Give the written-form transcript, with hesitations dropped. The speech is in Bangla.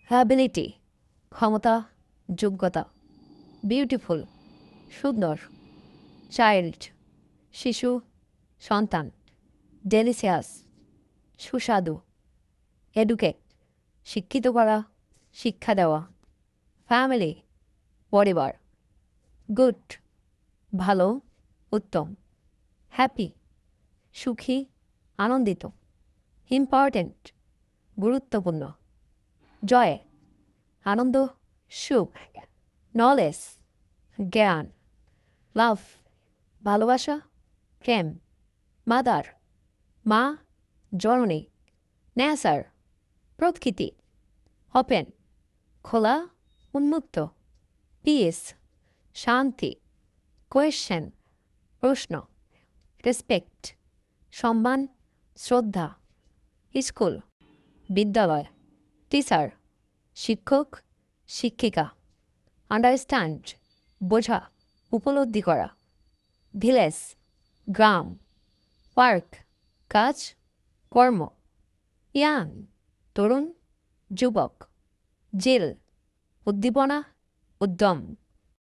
অ্যাবিলিটি ক্ষমতা, যোগ্যতা। বিউটিফুল সুন্দর। চাইল্ড শিশু, সন্তান। ডেলিসিয়াস সুস্বাদু। এডুকেট শিক্ষিত করা, শিক্ষা দেওয়া। ফ্যামিলি পরিবার। গুড ভালো, উত্তম। হ্যাপি সুখী, আনন্দিত। ইম্পর্ট্যান্ট গুরুত্বপূর্ণ। জয় আনন্দ, সুখ। নলেজ জ্ঞান। লাভ ভালোবাসা, প্রেম। মাদার মা, জননী। নেচার প্রকৃতি। ওপেন খোলা, উন্মুক্ত। পিস শান্তি। কোয়েশ্চেন প্রশ্ন। রেসপেক্ট সম্মান, শ্রদ্ধা। স্কুল বিদ্যালয়। টিচার শিক্ষক, শিক্ষিকা। আন্ডারস্ট্যান্ড বোঝা, উপলব্ধি করা। ভিলেজ গ্রাম। পার্ক কাজ, কর্ম। ইয়াং তরুণ, যুবক। জেল উদ্দীপনা, উদ্যম।